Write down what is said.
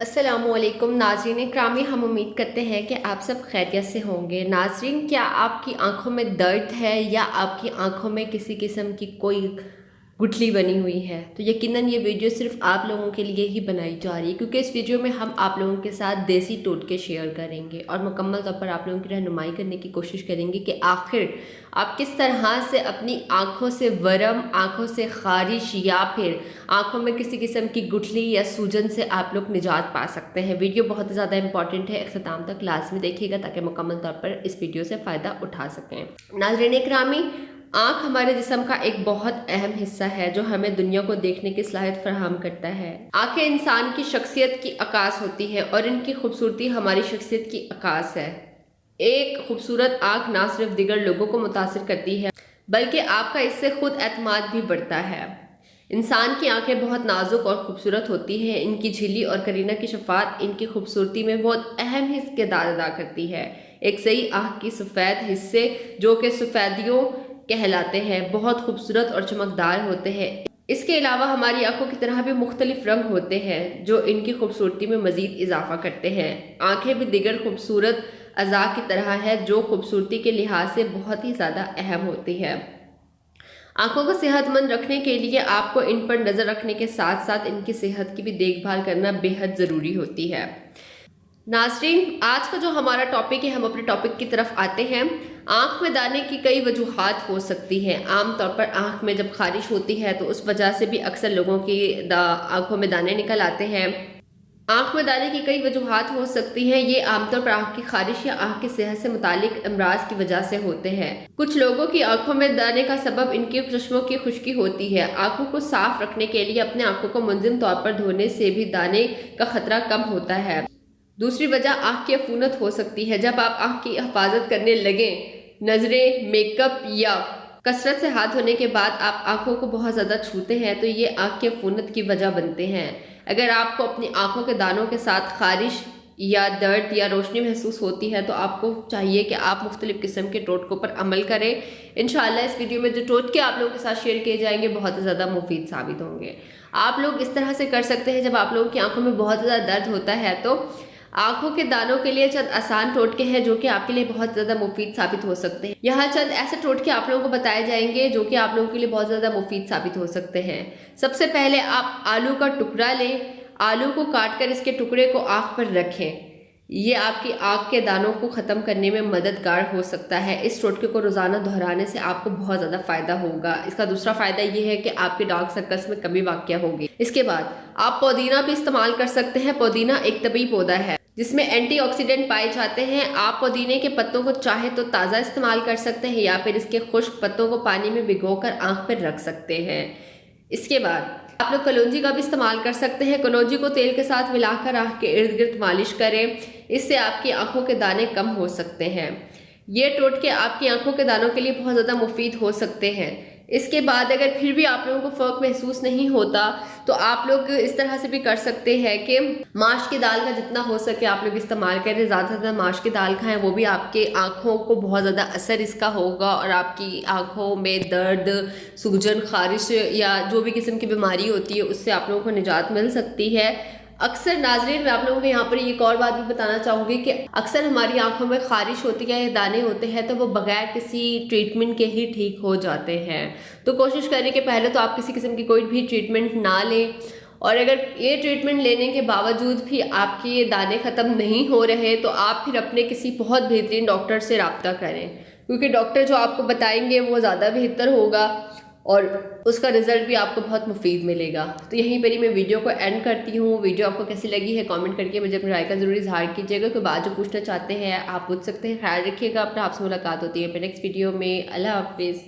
अस्सलामुअलैकुम नाज़रीन ग्रामी, हम उम्मीद करते हैं कि आप सब खैरियत से होंगे। नाज़रीन, क्या आपकी आंखों में दर्द है या आपकी आंखों में किसी किस्म की कोई गुठली बनी हुई है? तो यकीनन ये वीडियो सिर्फ आप लोगों के लिए ही बनाई जा रही है, क्योंकि इस वीडियो में हम आप लोगों के साथ देसी टोटके शेयर करेंगे और मुकम्मल तौर पर आप लोगों की रहनुमाई करने की कोशिश करेंगे कि आखिर आप किस तरह से अपनी आंखों से वरम, आंखों से खारिश या फिर आंखों में किसी किस्म की गुठली या सूजन से आप लोग निजात पा सकते हैं। वीडियो बहुत ज़्यादा इंपॉर्टेंट है, इख्तिताम तक लाजमी देखिएगा ताकि मुकम्मल तौर पर इस वीडियो से फ़ायदा उठा सकें। नाज़रीन इकरामी, आँख हमारे जिस्म का एक बहुत अहम हिस्सा है जो हमें दुनिया को देखने की सलाहियत फराहम करता है। आँखें इंसान की शख्सियत की अक्कास होती है और इनकी खूबसूरती हमारी शख्सियत की अक्कास है। एक खूबसूरत आँख ना सिर्फ दिगर लोगों को मुतासिर करती है बल्कि आपका इससे खुद एतमाद भी बढ़ता है। इंसान की आंखें बहुत नाजुक और खूबसूरत होती हैं। इनकी झिल्ली और करीना की शफात इनकी खूबसूरती में बहुत अहम किरदार अदा करती है। एक सही आँख की सफ़ेद हिस्से जो कि सफ़ेदियों कहलाते हैं बहुत खूबसूरत और चमकदार होते हैं। इसके अलावा हमारी आंखों की तरह भी मुख्तलिफ रंग होते हैं जो इनकी खूबसूरती में मज़ीद इजाफा करते हैं। आंखें भी दिगर खूबसूरत अज़ा की तरह है जो खूबसूरती के लिहाज से बहुत ही ज़्यादा अहम होती है। आंखों को सेहतमंद रखने के लिए आपको इन पर नज़र रखने के साथ साथ इनकी सेहत की भी देखभाल करना बेहद ज़रूरी होती है। नाज़रीन, आज का जो हमारा टॉपिक है, हम अपने टॉपिक की तरफ आते हैं। आँख में दाने की कई वजूहात हो सकती हैं। आमतौर पर आँख में जब खारिश होती है तो उस वजह से भी अक्सर लोगों की आँखों में दाने निकल आते हैं। आँख में दाने की कई वजूहात हो सकती हैं। ये आमतौर पर आँख की खारिश या आँख की सेहत से मुतालिक अमराज की वजह से होते हैं। कुछ लोगों की आंखों में दाने का सबब इनके चश्मों की खुश्की होती है। आंखों को साफ रखने के लिए अपने आंखों को मुंजिम तौर पर धोने से भी दाने का खतरा कम होता है। दूसरी वजह आँख की अफूनत हो सकती है। जब आप आँख की हिफाजत करने लगें, नज़रें, मेकअप या कसरत से हाथ धोने के बाद आप आँखों को बहुत ज़्यादा छूते हैं तो ये आँख की अफूनत की वजह बनते हैं। अगर आपको अपनी आँखों के दानों के साथ खारिश या दर्द या रोशनी महसूस होती है तो आपको चाहिए कि आप मुख्तलिफ़ किस्म के टोटकों पर अमल करें। इंशाअल्लाह इस वीडियो में जो टोटके आप लोगों के साथ शेयर किए जाएंगे बहुत ज़्यादा मुफीद साबित होंगे। आप लोग इस तरह से कर सकते हैं, जब आप लोगों की आंखों में बहुत ज़्यादा दर्द होता है तो आंखों के दानों के लिए चंद आसान टोटके हैं जो कि आपके लिए बहुत ज़्यादा मुफीद साबित हो सकते हैं। यहाँ चंद ऐसे टोटके आप लोगों को बताए जाएंगे जो कि आप लोगों के लिए बहुत ज़्यादा मुफीद साबित हो सकते हैं। सबसे पहले आप आलू का टुकड़ा लें, आलू को काट कर इसके टुकड़े को आँख पर रखें। ये आपकी आँख के दानों को ख़त्म करने में मददगार हो सकता है। इस टोटके को रोज़ाना दोहराने से आपको बहुत ज़्यादा फ़ायदा होगा। इसका दूसरा फ़ायदा ये है कि आपके डार्क सर्कल्स में कमी वाक़या होगी। इसके बाद आप पुदीना भी इस्तेमाल कर सकते हैं। पुदीना एक तबी पौधा है जिसमें एंटीऑक्सीडेंट पाए जाते हैं। आप पुदीने के पत्तों को चाहे तो ताज़ा इस्तेमाल कर सकते हैं या फिर इसके खुश्क पत्तों को पानी में भिगोकर आँख पर रख सकते हैं। इसके बाद आप लोग कलौंजी का भी इस्तेमाल कर सकते हैं। कलौंजी को तेल के साथ मिलाकर आँख के इर्द गिर्द मालिश करें, इससे आपकी आंखों के दाने कम हो सकते हैं। ये टोटके आपकी आंखों के दानों के लिए बहुत ज़्यादा मुफीद हो सकते हैं। इसके बाद अगर फिर भी आप लोगों को फ़र्क महसूस नहीं होता तो आप लोग इस तरह से भी कर सकते हैं कि माश की दाल का जितना हो सके आप लोग इस्तेमाल करें। ज़्यादा से ज़्यादा माश की दाल खाएं, वो भी आपके आँखों को बहुत ज़्यादा असर इसका होगा और आपकी आँखों में दर्द, सूजन, खारिश या जो भी किस्म की बीमारी होती है उससे आप लोगों को निजात मिल सकती है। अक्सर नाज़रीन, मैं आप लोगों को यहाँ पर एक और बात भी बताना चाहूँगी कि अक्सर हमारी आंखों में खारिश होती है या दाने होते हैं तो वो बगैर किसी ट्रीटमेंट के ही ठीक हो जाते हैं। तो कोशिश करें कि पहले तो आप किसी किस्म की कोई भी ट्रीटमेंट ना लें, और अगर ये ट्रीटमेंट लेने के बावजूद भी आपके ये दाने ख़त्म नहीं हो रहे तो आप फिर अपने किसी बहुत बेहतरीन डॉक्टर से रब्ता करें, क्योंकि डॉक्टर जो आपको बताएंगे वो ज़्यादा बेहतर होगा और उसका रिजल्ट भी आपको बहुत मुफीद मिलेगा। तो यहीं पर ही मैं वीडियो को एंड करती हूँ। वीडियो आपको कैसी लगी है कमेंट करके मुझे अपनी राय का ज़रूर इजहार कीजिएगा। कोई बात जो पूछना चाहते हैं आप पूछ सकते हैं। ख्याल रखिएगा अपना, आपसे मुलाकात होती है फिर नेक्स्ट वीडियो में। अल्लाह हाफिज़।